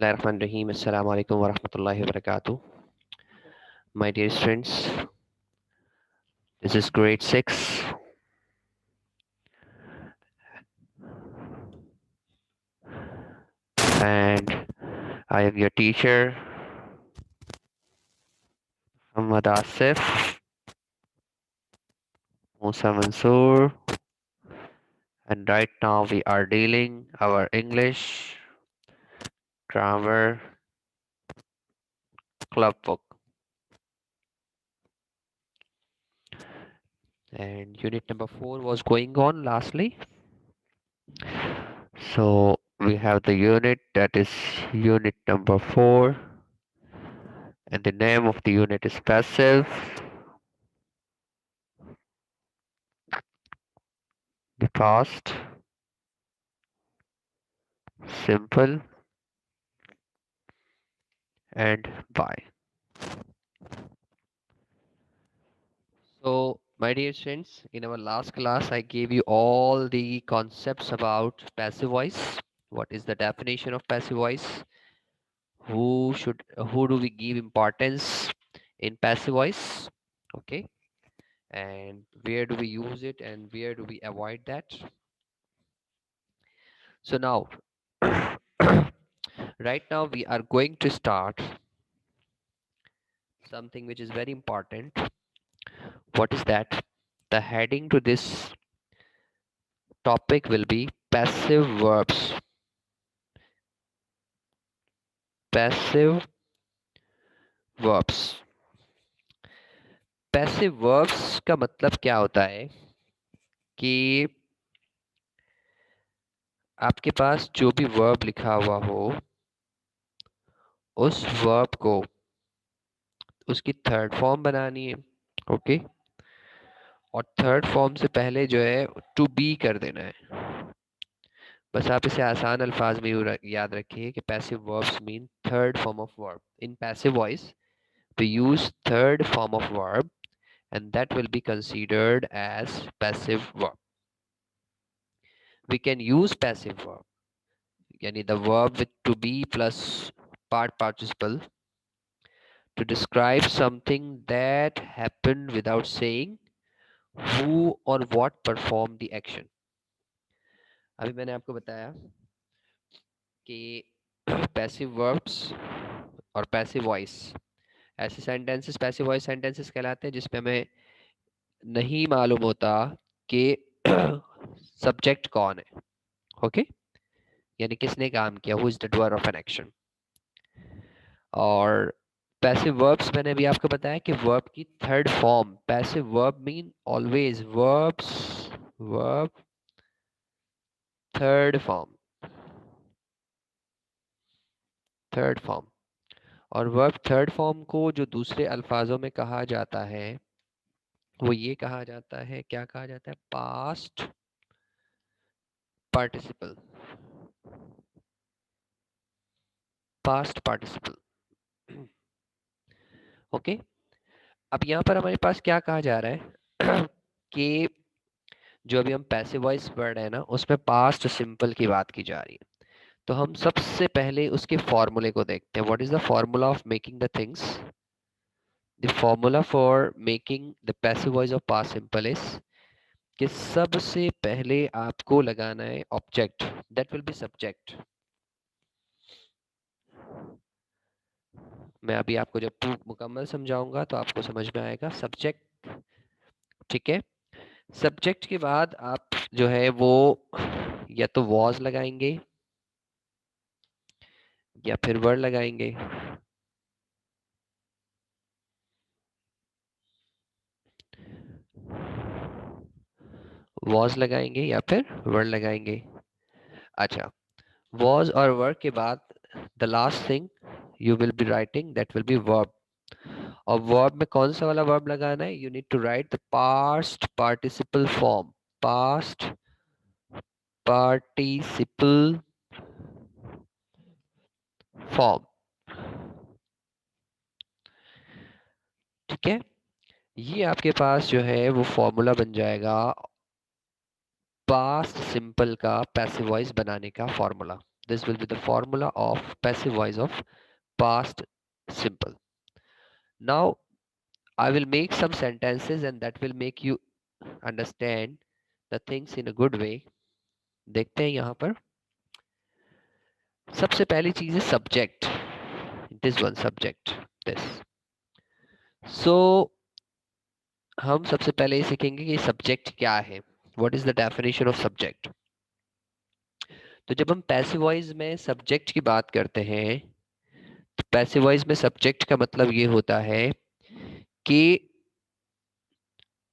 Bismillahirrahmanirrahim. Assalamu alaikum wa rahmatullahi wa barakatuh. My dear students, this is grade 6 and I am your teacher, Muhammad Asif Musa Mansoor, and right now we are dealing our English grammar club book, and unit number 4 was going on lastly. So we have the unit that is unit number 4, and the name of the unit is passive, the past, simple, and by. So, my dear friends, in our last class, I gave you all the concepts about passive voice. What is the definition of passive voice? Who do we give importance in passive voice? Okay, and where do we use it and where do we avoid that? So now, right now we are going to start something which is very important. What is that? The heading to this topic will be passive verbs. Passive verbs. Passive verbs का मतलब क्या होता है कि आपके पास जो भी verb लिखा हुआ हो उस वर्ब को उसकी थर्ड फॉर्म बनानी है। ओके, और थर्ड फॉर्म से पहले जो है टू बी कर देना है। बस आप इसे आसान अल्फाज में याद रखिए कि passive verbs mean third form of verb. In passive voice we use third form of verb and that will be considered as passive verb. We can use passive verb, yani the verb with to be plus part participle, to describe something that happened without saying who or what performed the action. अभी मैंने आपको बताया कि passive verbs और passive voice ऐसे sentences passive voice sentences कहलाते हैं जिसमें हमें नहीं मालूम होता कि सब्जेक्ट कौन है। ओके, यानी किसने काम किया, who is the doer of an action. और पैसिव वर्ब्स मैंने अभी आपको बताया कि वर्ब की third form, passive verb mean always verbs verb third form, third form. और वर्ब थर्ड फॉर्म को जो दूसरे अल्फाजों में कहा जाता है वो ये कहा जाता है, क्या कहा जाता है, past participle, past participle. Okay, अब यहाँ पर हमारे पास क्या कहा जा रहा है कि जो अभी हम पैसिव वॉइस वर्ड है ना उसमें पास्ट सिंपल की बात की जा रही है। तो हम सबसे पहले उसके फॉर्मूले को देखते हैं। What is the formula of making the things? The formula for making the passive voice of past simple is कि सबसे पहले आपको लगाना है object, that will be subject. मैं अभी आपको जब मुकम्मल समझाऊंगा तो आपको समझ में आएगा सब्जेक्ट। ठीक है, सब्जेक्ट के बाद आप जो है वो या तो वॉज लगाएंगे या फिर वर्ड लगाएंगे। वॉज लगाएंगे या फिर वर्ड लगाएंगे। अच्छा, वॉज और वर्ड के बाद the last thing you will be writing that will be verb. और वर्ब में कौन सा वाला वर्ब लगाना है? You need to write the past participle form, past participle form. ठीक है, ये आपके पास जो है वो फॉर्मूला बन जाएगा पास्ट सिंपल का पैसिव वॉइस बनाने का formula. This will be the formula of passive voice of past simple. Now I will make some sentences and that will make you understand the things in a good way. देखते हैं यहाँ पर सबसे पहली चीज है subject. This one subject this. So हम सबसे पहले ये सीखेंगे कि सब्जेक्ट क्या है. What is the definition of subject. तो जब हम पैसिव वॉइस में सब्जेक्ट की बात करते हैं तो पैसिव वॉइस में सब्जेक्ट का मतलब ये होता है कि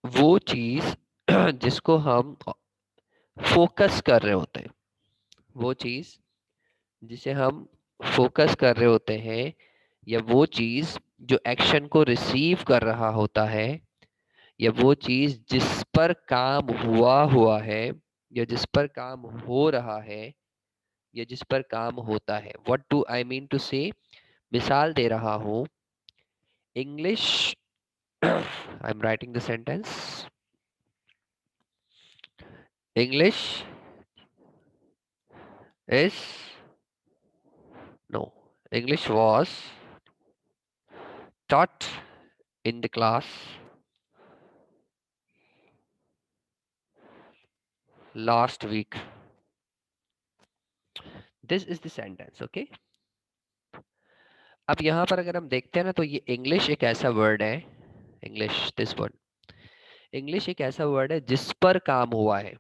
वो चीज जिसको हम फोकस कर रहे होते हैं, वो चीज जिसे हम फोकस कर रहे होते हैं, या वो चीज जो एक्शन को रिसीव कर रहा होता है, या वो चीज जिस पर काम हुआ है, या जिस पर काम हो रहा है, या जिस पर काम होता है. What do I mean to say. मिसाल दे रहा हूं. English I am writing the sentence. English is no English was taught in the class last week. This is the sentence. Okay. अब यहां पर अगर हम देखते हैं ना तो ये इंग्लिश एक ऐसा वर्ड है. English this word. इंग्लिश एक ऐसा वर्ड है जिस पर काम हुआ है.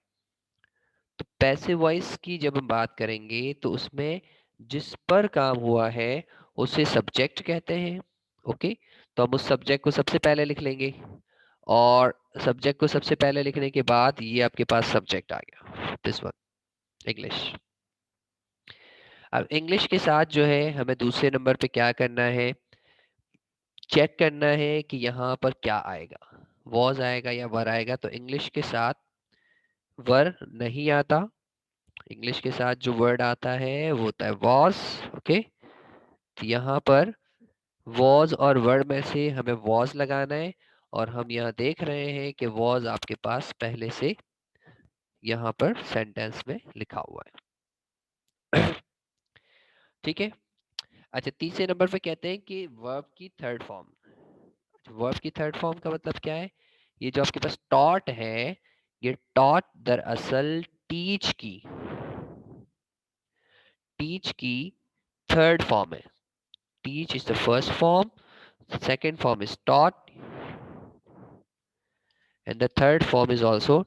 तो पैसिव वॉइस की जब हम बात करेंगे तो उसमें जिस पर काम हुआ है उसे सब्जेक्ट कहते हैं. ओके. तो हम उस सब्जेक्ट को सबसे पहले लिख लेंगे और सब्जेक्ट को सबसे पहले लिखने के बाद ये आपके पास सब्जेक्ट आ गया. This one English. अब इंग्लिश के साथ जो है हमें दूसरे नंबर पे क्या करना है, चेक करना है कि यहाँ पर क्या आएगा. वॉज आएगा या वर आएगा. तो इंग्लिश के साथ वर नहीं आता. इंग्लिश के साथ जो वर्ड आता है वो होता है वॉज. ओके. तो यहाँ पर वॉज और वर्ड में से हमें वॉज लगाना है और हम यहाँ देख रहे हैं कि वॉज आपके पास पहले से यहाँ पर सेंटेंस में लिखा हुआ है. ठीक है. अच्छा, तीसरे नंबर पे कहते हैं कि वर्ब की थर्ड फॉर्म. वर्ब की थर्ड फॉर्म का मतलब क्या है. ये जो आपके पास टॉट है, ये टॉट दरअसल टीच की थर्ड फॉर्म है. Teach is the first form, second form is taught and the third form is also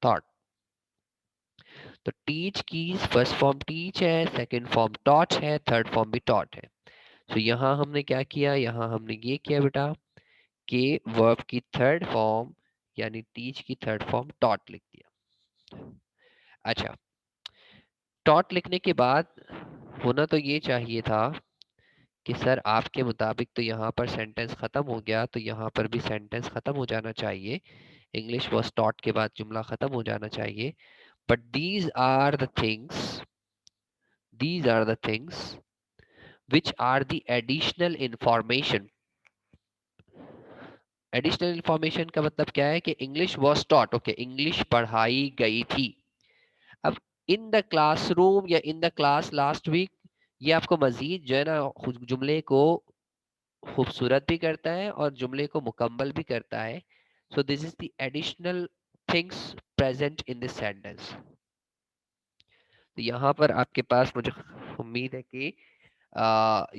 thought. तो टीच की फर्स्ट फॉर्म टीच है, सेकेंड फॉर्म टॉट है, थर्ड फॉर्म भी टॉट है. तो यहाँ हमने क्या किया, यहाँ हमने ये किया बेटा कि वर्ब की थर्ड फॉर्म यानी टीच की थर्ड फॉर्म टॉट लिख दिया. अच्छा, टॉट लिखने के बाद होना तो ये चाहिए था कि सर आपके मुताबिक तो यहाँ पर सेंटेंस खत्म हो गया, तो यहाँ पर भी सेंटेंस खत्म हो जाना चाहिए. इंग्लिश वॉज टॉट के बाद जुमला खत्म हो जाना चाहिए. But these are the things which are the additional information. Additional information का मतलब क्या है कि English was taught. Okay, English पढ़ाई गई थी. अब इन द क्लासरूम या in the class last week, ये आपको मजीद जो है ना जुमले को खूबसूरत भी करता है और जुमले को मुकम्मल भी करता है. So this is the additional things present in this sentence. तो यहाँ पर आपके पास मुझे उम्मीद है कि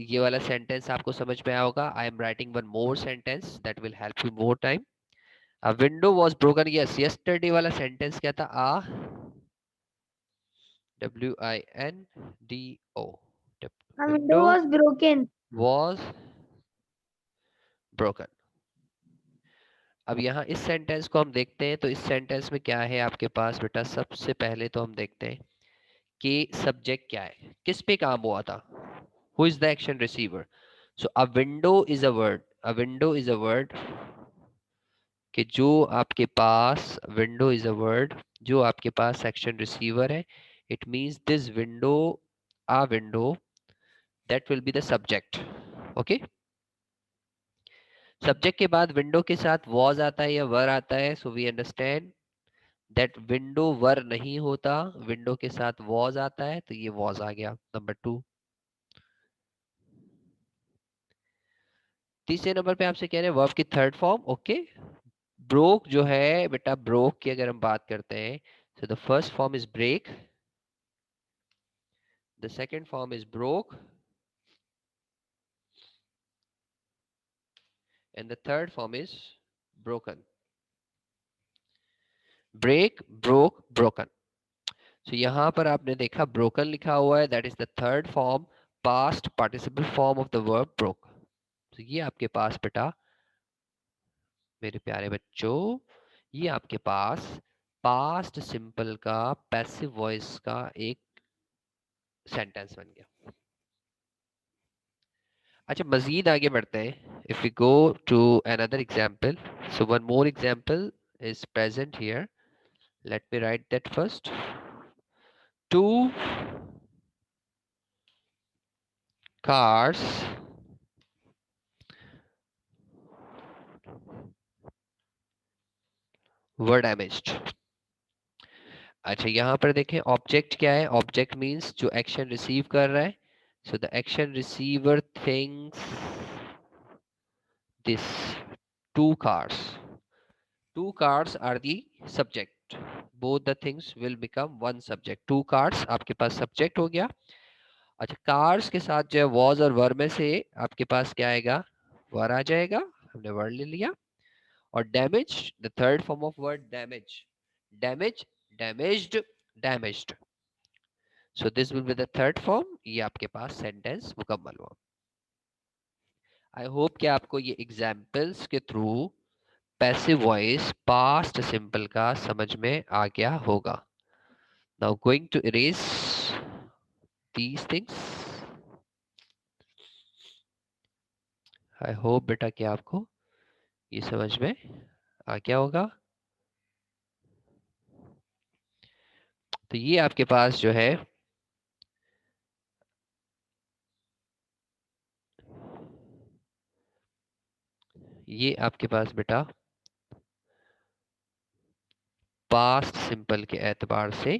ये वाला सेंटेंस आपको समझ में आया होगा. आई am writing one more sentence that will help you more time. A window was broken. Yes, yesterday वाला सेंटेंस क्या था. WINDO. A window Window was broken. was broken. अब यहाँ इस सेंटेंस को हम देखते हैं तो इस सेंटेंस में क्या है आपके पास बेटा. सबसे पहले तो हम देखते हैं कि सब्जेक्ट क्या है, किस पे काम हुआ था. Who is the action receiver. So a window is a word. A window is a word कि जो आपके पास विंडो इज अ वर्ड जो आपके पास सेक्शन रिसीवर है. It means this window, a window, that will be the subject. Okay. Subject के बाद window के साथ वॉज आता है या वर आता है. So we understand that window वर नहीं होता, विंडो के साथ वॉज आता है, तो ये वॉज आ गया नंबर 2। तीसरे नंबर पे आपसे कह रहे हैं वर्ब की थर्ड फॉर्म। ओके, ब्रोक जो है बेटा, ब्रोक की अगर हम बात करते हैं, so the first form is break, the second form is broke, and the third form is broken. break, broke, broken. so यहाँ पर आपने देखा broken लिखा हुआ है, that is the third form, past participle form of the verb broke. तो ये आपके पास बेटा मेरे प्यारे बच्चों, ये आपके पास पास्ट सिंपल का पैसिव वॉइस का एक सेंटेंस बन गया। अच्छा, मजीद आगे बढ़ते हैं। If we go to another example, so one more example is present here, let me write that first. Two cars were damaged. अच्छा, यहाँ पर देखें ऑब्जेक्ट क्या है, ऑब्जेक्ट मीन्स जो एक्शन रिसीव कर रहा है। So the action receiver thinks this two cars. Two cars are the subject. Both the things will become one subject. Two cars आपके पास subject हो गया। अच्छा, cars के साथ जो है was और were में से आपके पास क्या आएगा, were आ जाएगा, हमने were ले लिया। और damage, the third form of word damage, damage, damaged, damaged. So this will be the third form. ये आपके पास sentence मुकम्मल हुआ। I hope कि आपको ये examples के through passive voice past simple का समझ में आ गया होगा। Now going to erase these things. I hope बेटा कि आपको ये समझ में आ गया होगा। तो ये आपके पास जो है ये आपके पास बेटा पास्ट सिंपल के एतबार से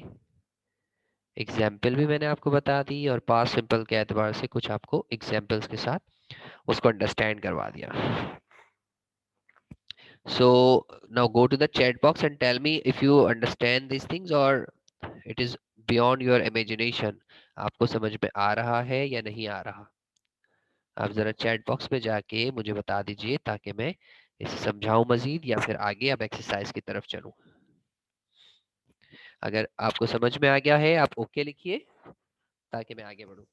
एग्जाम्पल भी मैंने आपको बता दी और पास्ट सिंपल के एतबार से कुछ आपको एग्जाम्पल्स के साथ उसको अंडरस्टैंड करवा दिया। So now go to the chat box and tell me if you understand these things or it is beyond your imagination. आपको समझ में आ रहा है या नहीं आ रहा। आप जरा चैट बॉक्स में जाके मुझे बता दीजिए ताकि मैं इसे समझाऊं मजीद या फिर आगे अब एक्सरसाइज की तरफ चलूं। अगर आपको समझ में आ गया है आप ओके लिखिए ताकि मैं आगे बढ़ूं।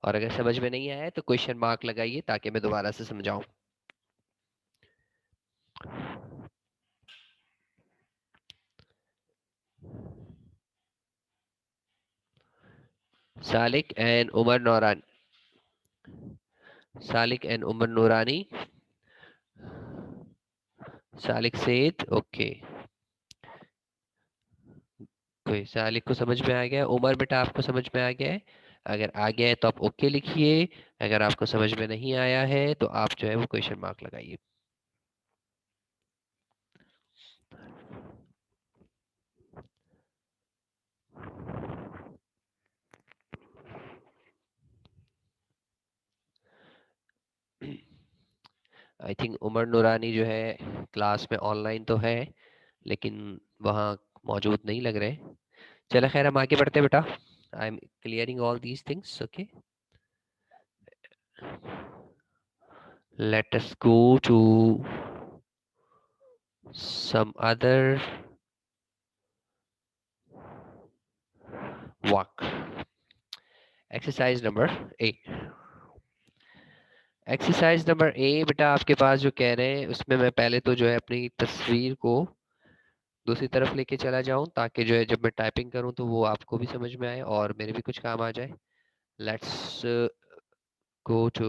और अगर समझ में नहीं आया है तो क्वेश्चन मार्क लगाइए ताकि मैं दोबारा से समझाऊं। सालिक एंड उमर नौरानी, सालिक एंड उमर नूरानी, सालिक सेठ ओके। कोई सालिक को समझ में आ गया, उमर बेटा आपको समझ में आ गया है। अगर आ गया है तो आप ओके लिखिए, अगर आपको समझ में नहीं आया है तो आप जो है वो क्वेश्चन मार्क लगाइए। आई थिंक उमर नूरानी जो है क्लास में ऑनलाइन तो है लेकिन वहाँ मौजूद नहीं लग रहे। चलो खैर हम आगे बढ़ते हैं बेटा। I am clearing all these things okay. Let us go to some other work. Exercise number A. Exercise number A बेटा आपके पास जो कह रहे हैं उसमें मैं पहले तो जो है अपनी तस्वीर को दूसरी तरफ लेके चला जाऊं ताकि जो है जब मैं टाइपिंग करूं तो वो आपको भी समझ में आए और मेरे भी कुछ काम आ जाए। लेट्स गो टू,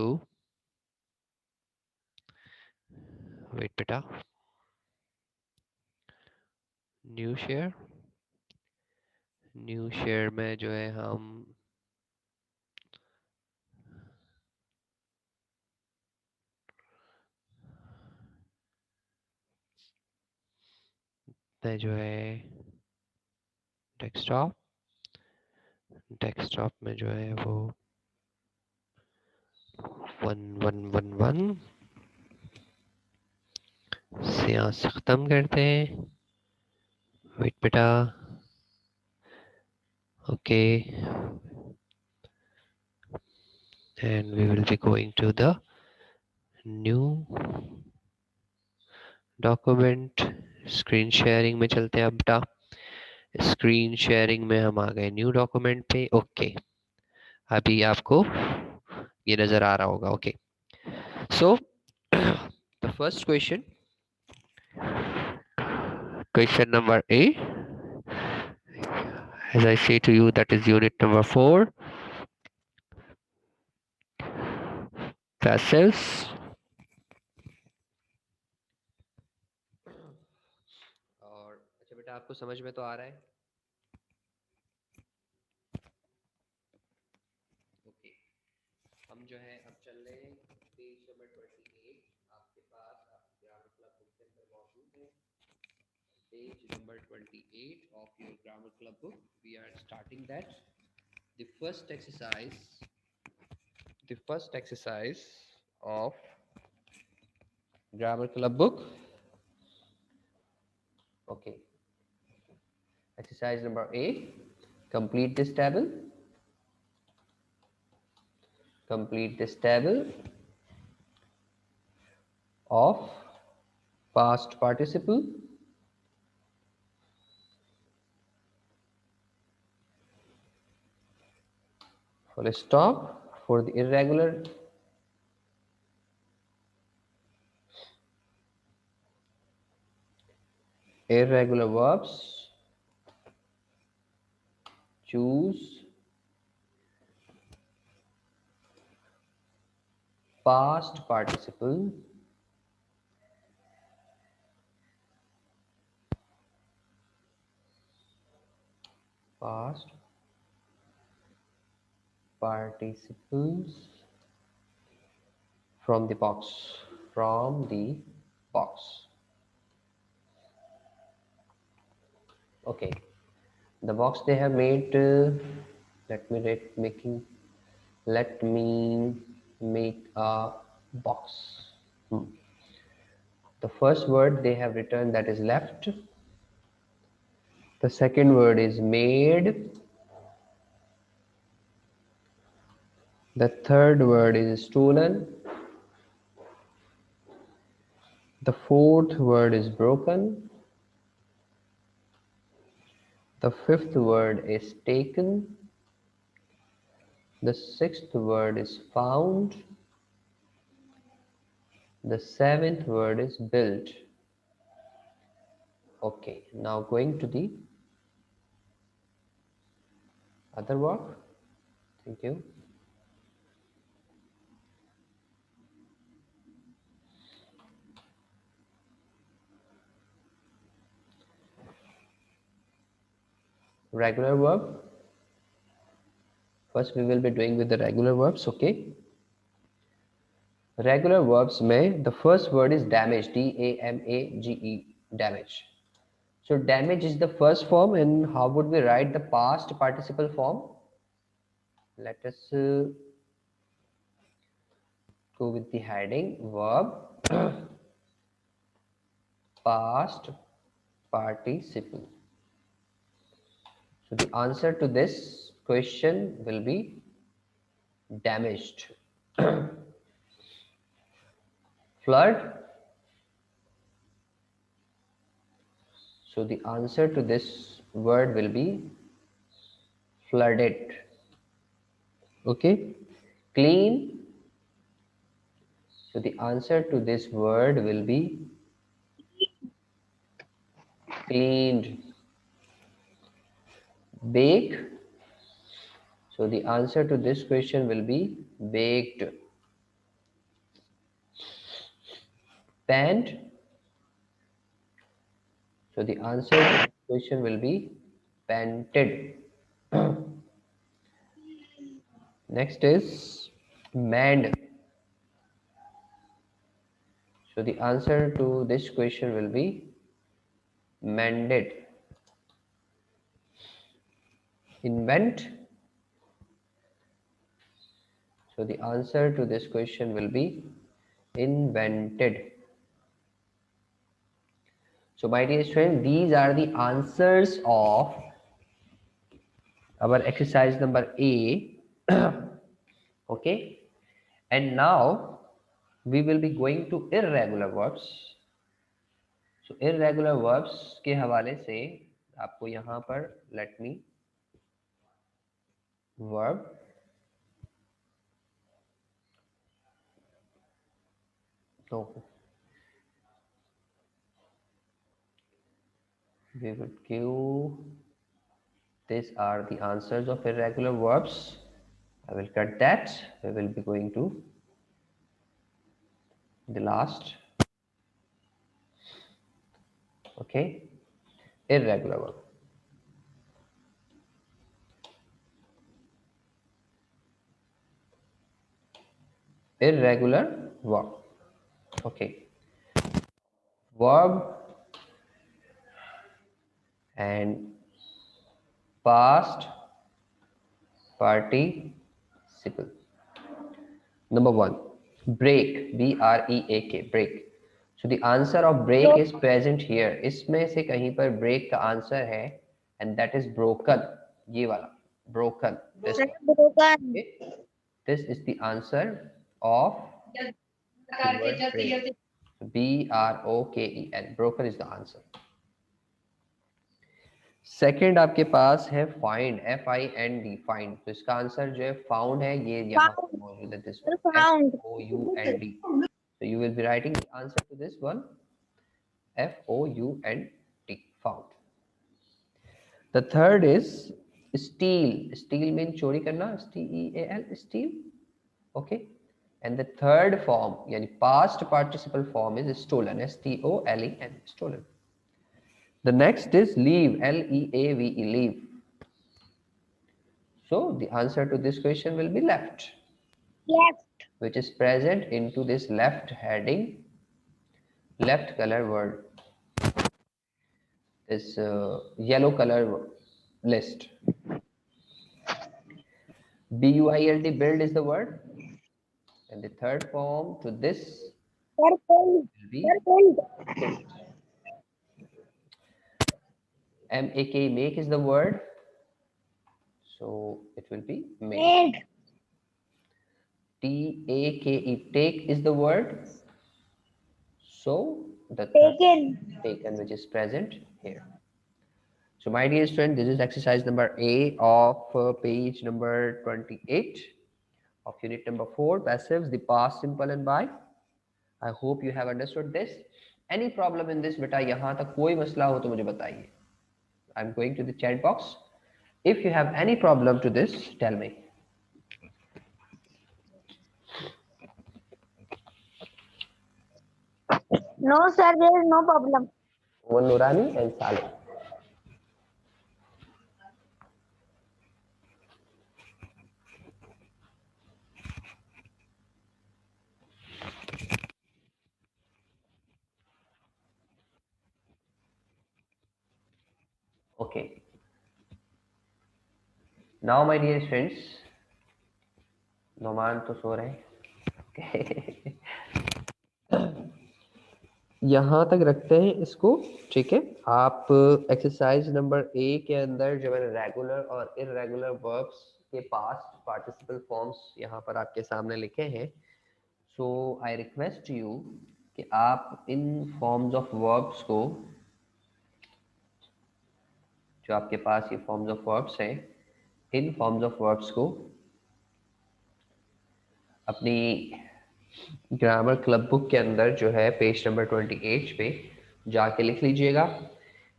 वेट बेटा, न्यू शेयर, न्यू शेयर में जो है हम मैं जो है डेस्कटॉप में जो है वो 1111 से यहाँ से ख़त्म करते हैं. वेट बेटा. Okay. And we will be going to the new document. Screen sharing में चलते हैं अब बेटा. स्क्रीन शेयरिंग में हम आ गए न्यू डॉक्यूमेंट पे. ओके. अभी आपको ये नजर आ रहा होगा. Okay. So the first question number A, as I say to you, that is unit number 4, passives. और अच्छा बेटा आपको समझ में तो आ रहा है. ओके. हम जो है अब चल रहे हैं पेज नंबर 28. आपके पास ग्रामर क्लब बुक के अंदर मौजूद है. Page number 28 of your grammar club book. We are starting that. The first exercise of grammar club book. Okay. Exercise number A. Complete this table. Complete this table of past participle, full stop, for the irregular verbs. Choose past participle past participles from the box. Okay, the box they have made. Let me make a box. The first word they have written, that is left. The second word is made. The third word is stolen. The fourth word is broken. The fifth word is taken. The sixth word is found. The seventh word is built. Okay, now going to the other work. Thank you. Regular verb. First we will be doing with the regular verbs. Okay. Regular verbs में the first word is damage. D-A-M-A-G-E. Damage. So damage is the first form, and how would we write the past participle form? Let us go with the heading verb past participle. So the answer to this question will be damaged. Flood. So the answer to this word will be flooded. Okay. Clean. So the answer to this word will be cleaned. Bake. So the answer to this question will be baked. Panned. So the answer to this question will be panted. Next is manned. So the answer to this question will be mended, invent. So the answer to this question will be invented. So my dear student, these are the answers of our exercise number A. Okay, and now we will be going to irregular verbs. So irregular verbs के हवाले से आपको यहाँ पर let me verb no we will give, these are the answers of irregular verbs. I will cut that. We will be going to the last. Okay, irregular verb. Irregular verb. Okay, verb and past participle. Number one, break, B-R-E-A-K, break. So the answer of break is present here. इसमें से कहीं पर break का answer है, and that is broken. ये वाला broken. This one. Okay. This is the answer of the word break. B-R-O-K-E-N. Broken is the answer. Second आपके पास है फाइंड, F-I-N-D, फाइंड. तो इसका आंसर जो है फाउंड है, ये यहाँ पर मौजूद है. This F-O-U-N-D. So you will be writing the answer to this one, F-O-U-N-D, found. The third is steal. Steal means चोरी करना, S-T-E-A-L, steal. Okay. And the third form, यानी past participle form is stolen, S-T-O-L-E-N, stolen. The next is leave, L-E-A-V-E, leave. So the answer to this question will be left. Left. Which is present into this left heading, left color word. This yellow color list. B-U-I-L-D, build is the word. And the third form to this will be M-A-K, make is the word. So it will be made. T-A-K-E, take is the word. So the taken, which is present here. So my dear student, this is exercise number A of page number 28 of unit number 4, passives, the past simple and by. I hope you have understood this. Any problem in this beta, यहाँ तक कोई मसला हो तो मुझे बताइए. I'm going to the chat box. If you have any problem to this, tell me. No, sir, there is no problem. One Nurani and Saleh. Okay. Now, my dear friends, Noman तो सो रहे हैं. यहाँ तक रखते हैं इसको, ठीक है. आप एक्सरसाइज नंबर ए के अंदर जो मैंने रेगुलर और इररेगुलर वर्ब्स के पास्ट पार्टिसिपल फॉर्म्स यहाँ पर आपके सामने लिखे हैं. सो आई रिक्वेस्ट यू कि आप इन फॉर्म्स ऑफ वर्ब्स को, जो आपके पास ये फॉर्म्स ऑफ वर्ब्स हैं, इन फॉर्म्स ऑफ वर्ब्स को अपनी ग्रामर क्लब बुक के अंदर जो है पेज नंबर 28 पे जाके लिख लीजिएगा.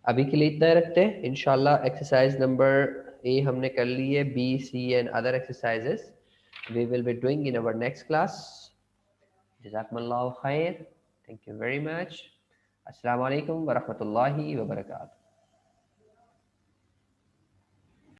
अभी के लिए इतना रखते हैं. इंशाल्लाह एक्सरसाइज नंबर ए हमने कर ली है. B, C and other exercises we will be doing in our next class. जज़ाकुमुल्लाहु खैर. Thank you very much. अस्सलाम वालेकुम व रहमतुल्लाहि व बरकातहू.